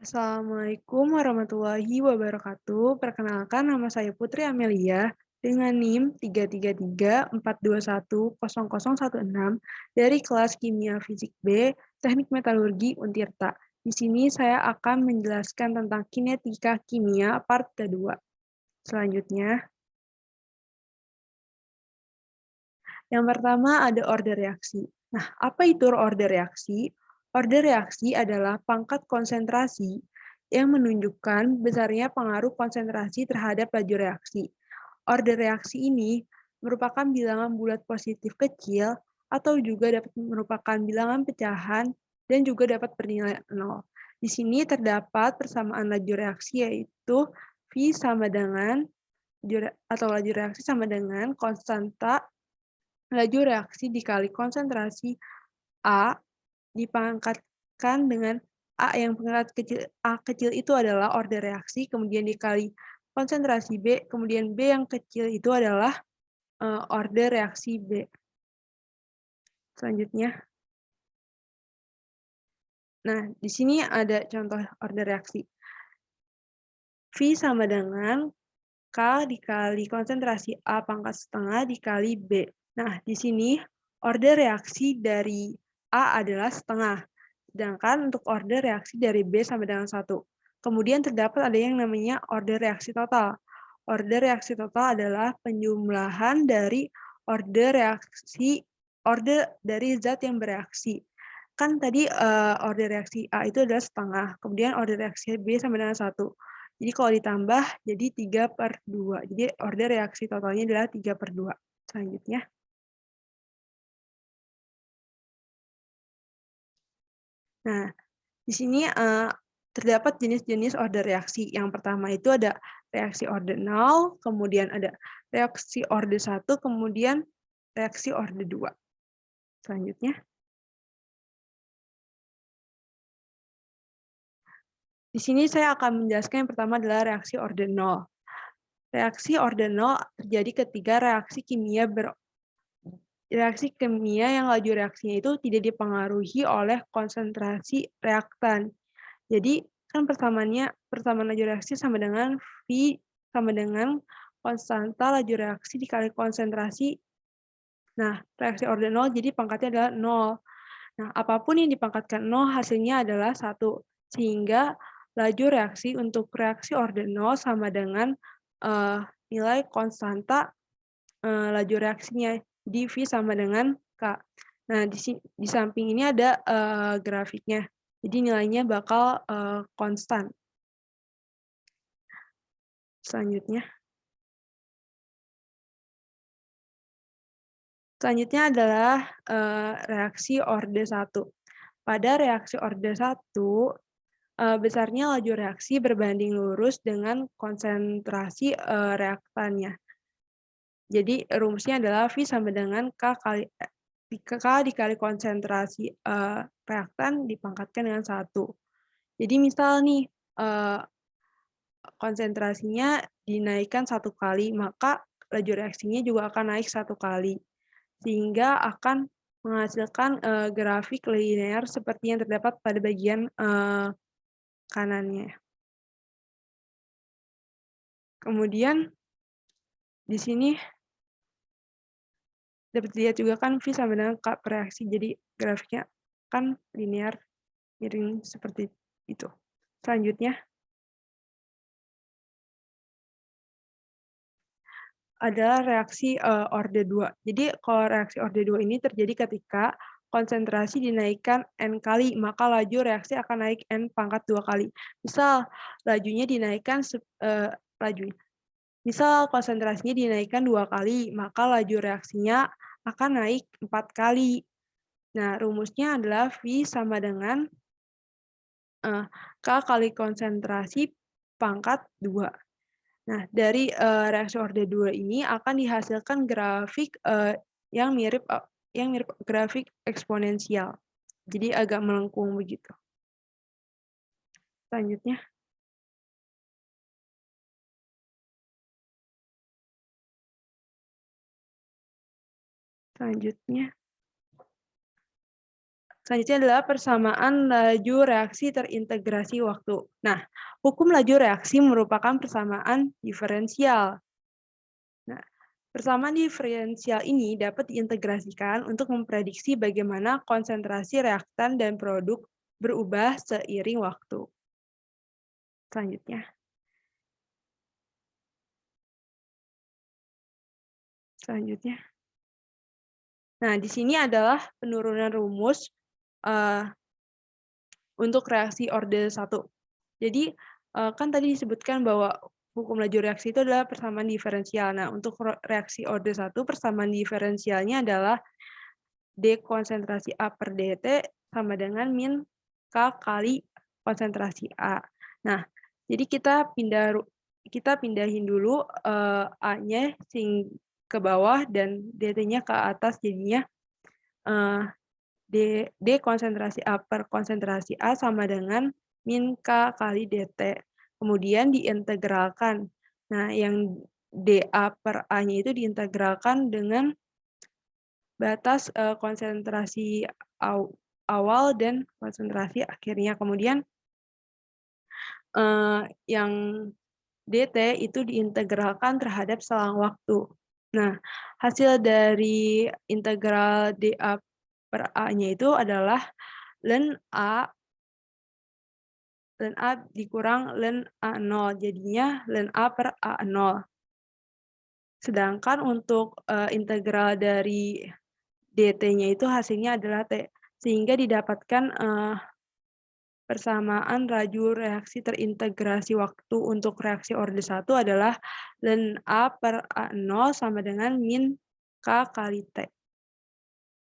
Assalamualaikum warahmatullahi wabarakatuh. Perkenalkan nama saya Putri Amelia dengan NIM 33342100016 dari kelas Kimia Fisik B, Teknik Metalurgi Untirta. Di sini saya akan menjelaskan tentang kinetika kimia part kedua. Selanjutnya, yang pertama ada order reaksi. Nah, apa itu order reaksi? Order reaksi adalah pangkat konsentrasi yang menunjukkan besarnya pengaruh konsentrasi terhadap laju reaksi. Order reaksi ini merupakan bilangan bulat positif kecil atau juga dapat merupakan bilangan pecahan dan juga dapat bernilai 0. Di sini terdapat persamaan laju reaksi yaitu V sama dengan laju reaksi sama dengan konstanta laju reaksi dikali konsentrasi A dipangkatkan dengan A yang pangkat kecil A kecil itu adalah order reaksi, kemudian dikali konsentrasi B, kemudian B yang kecil itu adalah order reaksi B. Selanjutnya, nah di sini ada contoh order reaksi. V sama dengan K dikali konsentrasi A pangkat setengah dikali B. Nah, di sini order reaksi dari A adalah setengah. Sedangkan untuk order reaksi dari B sama dengan 1. Kemudian terdapat ada yang namanya order reaksi total. Order reaksi total adalah penjumlahan dari order dari zat yang bereaksi. Kan tadi order reaksi A itu adalah setengah, kemudian order reaksi B sama dengan 1. Jadi kalau ditambah jadi 3/2. Jadi order reaksi totalnya adalah 3/2. Selanjutnya. Nah, di sini terdapat jenis-jenis order reaksi. Yang pertama itu ada reaksi order 0, kemudian ada reaksi order 1, kemudian reaksi order 2. Selanjutnya. Di sini saya akan menjelaskan yang pertama adalah reaksi order 0. Reaksi order 0 terjadi ketika reaksi kimia yang laju reaksinya itu tidak dipengaruhi oleh konsentrasi reaktan. Jadi kan persamaan laju reaksi sama dengan V sama dengan konstanta laju reaksi dikali konsentrasi. Nah, reaksi order 0 jadi pangkatnya adalah 0. Nah, apapun yang dipangkatkan 0 hasilnya adalah 1. Sehingga laju reaksi untuk reaksi order 0 sama dengan nilai konstanta laju reaksinya. Jadi V sama dengan K. Nah, di samping ini ada grafiknya. Jadi nilainya bakal konstan. Selanjutnya. Selanjutnya adalah reaksi orde 1. Pada reaksi orde 1, besarnya laju reaksi berbanding lurus dengan konsentrasi reaktannya. Jadi rumusnya adalah V sama dengan K dikali konsentrasi reaktan dipangkatkan dengan 1. Jadi misal nih, konsentrasinya dinaikkan 1 kali, maka laju reaksinya juga akan naik 1 kali. Sehingga akan menghasilkan grafik linear seperti yang terdapat pada bagian kanannya. Kemudian di sini dapat dilihat juga kan V sama dengan K per reaksi, jadi grafiknya kan linear miring seperti itu. Selanjutnya adalah reaksi orde 2. Jadi kalau reaksi orde 2 ini terjadi ketika konsentrasi dinaikkan N kali, maka laju reaksi akan naik N pangkat 2 kali. Misal lajunya dinaikkan misal konsentrasinya dinaikkan 2 kali, maka laju reaksinya akan naik 4 kali. Nah, rumusnya adalah V sama dengan K kali konsentrasi pangkat 2. Nah, dari reaksi orde 2 ini akan dihasilkan grafik yang mirip grafik eksponensial. Jadi agak melengkung begitu. Selanjutnya. Selanjutnya adalah persamaan laju reaksi terintegrasi waktu. Nah, hukum laju reaksi merupakan persamaan diferensial. Nah, persamaan diferensial ini dapat diintegrasikan untuk memprediksi bagaimana konsentrasi reaktan dan produk berubah seiring waktu. Selanjutnya. Nah, di sini adalah penurunan rumus untuk reaksi orde 1. Jadi, kan tadi disebutkan bahwa hukum laju reaksi itu adalah persamaan diferensial. Nah, untuk reaksi orde 1, persamaan diferensialnya adalah D konsentrasi A per dt sama dengan min K kali konsentrasi A. Nah, jadi kita pindahin dulu A-nya ke bawah dan dt-nya ke atas, jadinya D konsentrasi A per konsentrasi A sama dengan min K kali dt. Kemudian diintegralkan. Nah, yang dA per A-nya itu diintegralkan dengan batas konsentrasi awal dan konsentrasi akhirnya. Kemudian yang dt itu diintegralkan terhadap selang waktu. Nah, hasil dari integral dA per A-nya itu adalah ln A dikurang ln A0, jadinya ln A per A0. Sedangkan untuk integral dari dt-nya itu hasilnya adalah T, sehingga didapatkan persamaan laju reaksi terintegrasi waktu untuk reaksi orde 1 adalah ln A per A0 sama dengan min K kali T.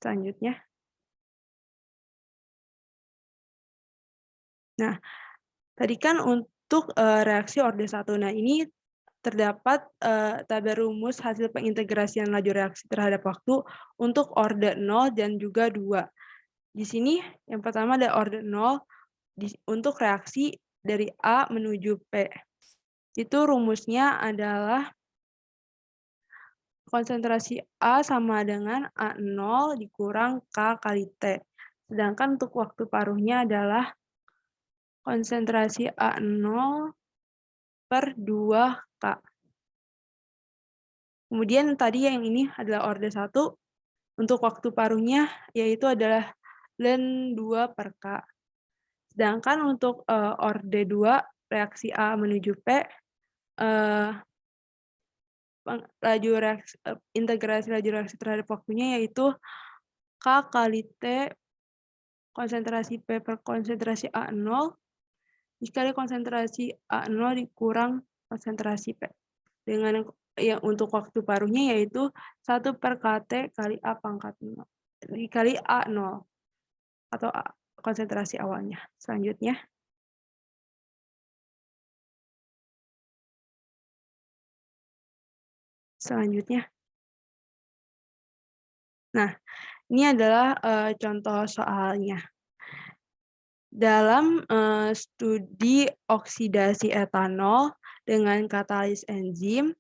Selanjutnya. Nah, tadi kan untuk reaksi orde 1. Nah, ini terdapat tabel rumus hasil pengintegrasian laju reaksi terhadap waktu untuk orde 0 dan juga 2. Di sini yang pertama ada orde 0 untuk reaksi dari A menuju P. Itu rumusnya adalah konsentrasi A sama dengan A0 dikurang K kali T. Sedangkan untuk waktu paruhnya adalah konsentrasi A0 per 2K. Kemudian tadi yang ini adalah orde 1, untuk waktu paruhnya yaitu adalah ln 2 per K. Sedangkan untuk orde 2, reaksi A menuju P, integrasi laju reaksi terhadap waktunya yaitu K kali T konsentrasi P per konsentrasi A0 dikali konsentrasi A0 dikurang konsentrasi P. Dengan yang untuk waktu paruhnya yaitu 1 per KT kali A pangkat 0 dikali A0 atau konsentrasi awalnya. Selanjutnya. Nah, ini adalah contoh soalnya. Dalam studi oksidasi etanol dengan katalis enzim,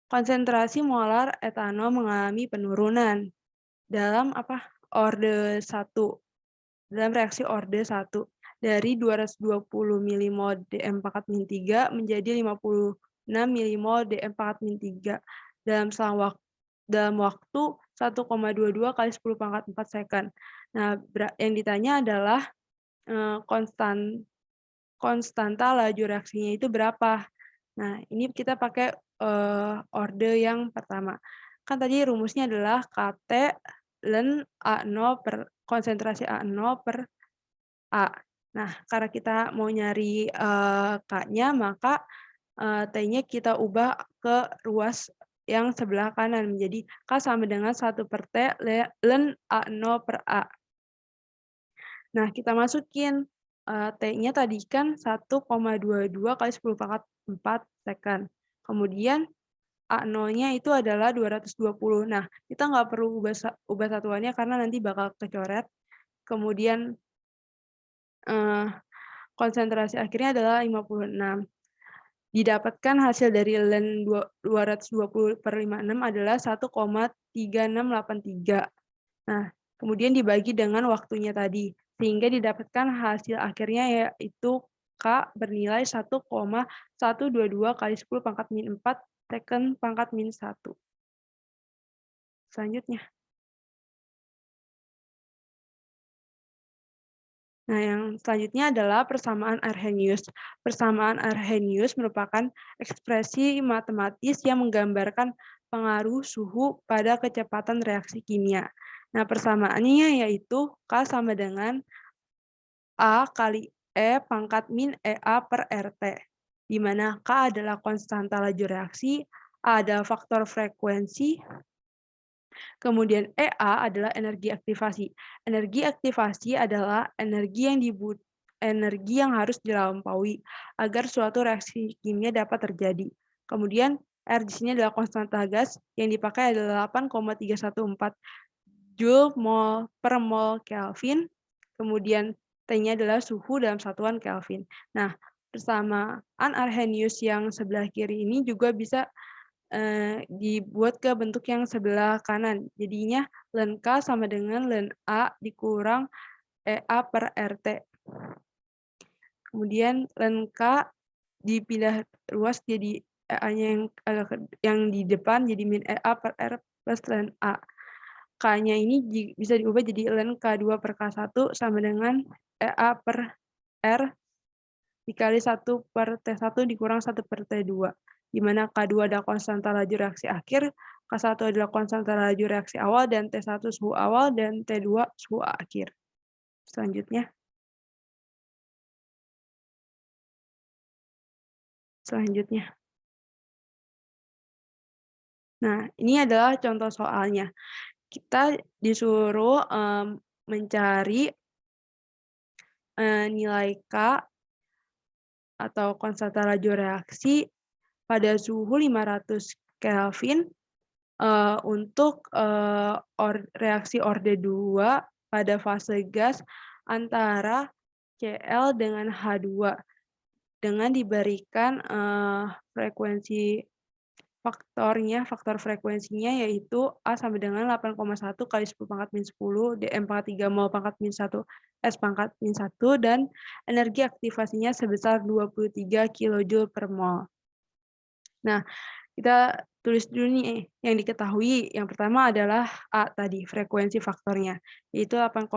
konsentrasi molar etanol mengalami penurunan dalam orde 1, dalam reaksi orde 1 dari 220 mmol DM4-3 menjadi 56 mmol DM4-3 dalam waktu 1,22 kali 10 pangkat 4 second. Nah, yang ditanya adalah konstanta laju reaksinya itu berapa. Nah, ini kita pakai orde yang pertama. Kan tadi rumusnya adalah KT ln A0 per konsentrasi A0 per A. Nah, karena kita mau nyari K-nya, maka T-nya kita ubah ke ruas yang sebelah kanan menjadi K sama dengan 1 per T ln A0 per A. Nah, kita masukin T-nya tadi kan 1,22 kali 10 pangkat 4 second. Kemudian A0-nya itu adalah 220. Nah, kita nggak perlu ubah satuannya karena nanti bakal kecoret. Kemudian konsentrasi akhirnya adalah 56. Didapatkan hasil dari ln 220 per 56 adalah 1,3683. Nah, kemudian dibagi dengan waktunya tadi, sehingga didapatkan hasil akhirnya yaitu K bernilai 1,122 kali 10 pangkat min 4 second pangkat min 1. Selanjutnya. Nah, yang selanjutnya adalah persamaan Arrhenius. Persamaan Arrhenius merupakan ekspresi matematis yang menggambarkan pengaruh suhu pada kecepatan reaksi kimia. Nah, persamaannya yaitu K sama dengan A kali E pangkat min EA per RT, di mana K adalah konstanta laju reaksi, A adalah faktor frekuensi, kemudian EA adalah energi aktivasi. Energi aktivasi adalah energi yang harus dilampaui agar suatu reaksi kimia dapat terjadi. Kemudian R di sini adalah konstanta gas yang dipakai adalah 8,314 Joule mol per mol Kelvin. Kemudian T-nya adalah suhu dalam satuan Kelvin. Nah, persamaan Arrhenius yang sebelah kiri ini juga bisa dibuat ke bentuk yang sebelah kanan. Jadinya ln K sama dengan ln A dikurang EA per RT. Kemudian ln K dipindah ruas jadi EA-nya yang di depan jadi min EA per R plus ln A. K-nya ini bisa diubah jadi ln K2 per K1 sama dengan EA per R dikali 1 per T1 dikurang 1 per T2, di mana K2 adalah konstanta laju reaksi akhir, K1 adalah konstanta laju reaksi awal, dan T1 suhu awal, dan T2 suhu akhir. Selanjutnya. Nah, ini adalah contoh soalnya. Kita disuruh mencari nilai K atau konstanta laju reaksi pada suhu 500 Kelvin untuk reaksi orde 2 pada fase gas antara Cl dengan H2 dengan diberikan frekuensi faktor frekuensinya yaitu A sama dengan 8,1 kali 10 pangkat min 10 dm pangkat 3 mol pangkat min 1 S pangkat min 1 dan energi aktivasinya sebesar 23 kJ per mol. Nah, kita tulis dulu nih yang diketahui. Yang pertama adalah A tadi, frekuensi faktornya, yaitu 8,1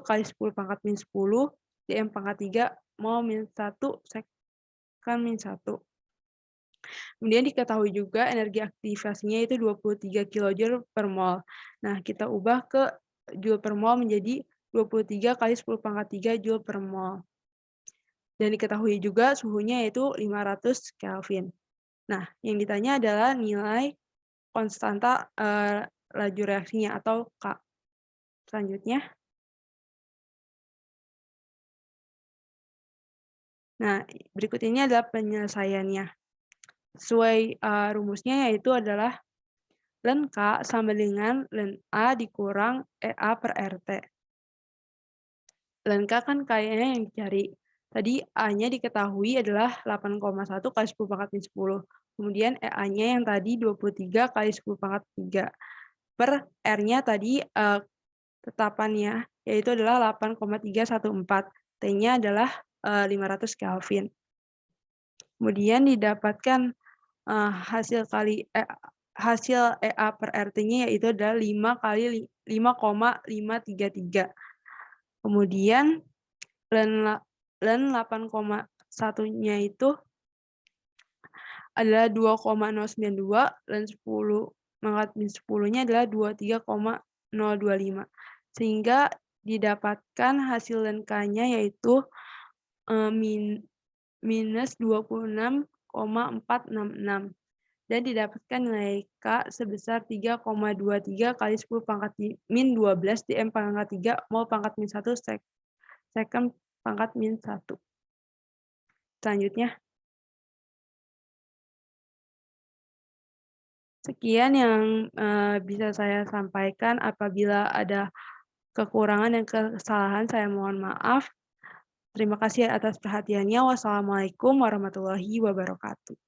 kali 10 pangkat min 10 dm pangkat 3 mol min 1 sekon min 1. Kemudian diketahui juga energi aktivasinya itu 23 kJ per mol. Nah, kita ubah ke Joule per mol menjadi 23 kali 10 pangkat 3 Joule per mol. Dan diketahui juga suhunya yaitu 500 Kelvin. Nah, yang ditanya adalah nilai konstanta laju reaksinya atau K. Selanjutnya. Nah, berikut ini adalah penyelesaiannya. Sesuai rumusnya yaitu adalah ln K sama dengan ln A dikurang EA per RT. Ln K kan kayaknya yang dicari. Tadi A-nya diketahui adalah 8,1 kali 10 pangkat min 10. Kemudian EA-nya yang tadi 23 kali 10 pangkat 3. Per R-nya tadi tetapannya yaitu adalah 8,314. T-nya adalah 500 Kelvin. Kemudian didapatkan hasil EA per RT-nya yaitu adalah 5,533. Kemudian ln 8,1-nya itu adalah 2,092, ln 10 pangkat min 10-nya adalah 23,025. Sehingga didapatkan hasil ln K-nya yaitu minus 26,466 dan didapatkan nilai K sebesar 3,23 kali 10 pangkat min 12 dm pangkat 3 mol pangkat min 1 second pangkat min 1. Selanjutnya. Sekian yang bisa saya sampaikan. Apabila ada kekurangan dan kesalahan, saya mohon maaf. Terima kasih atas perhatiannya. Wassalamualaikum warahmatullahi wabarakatuh.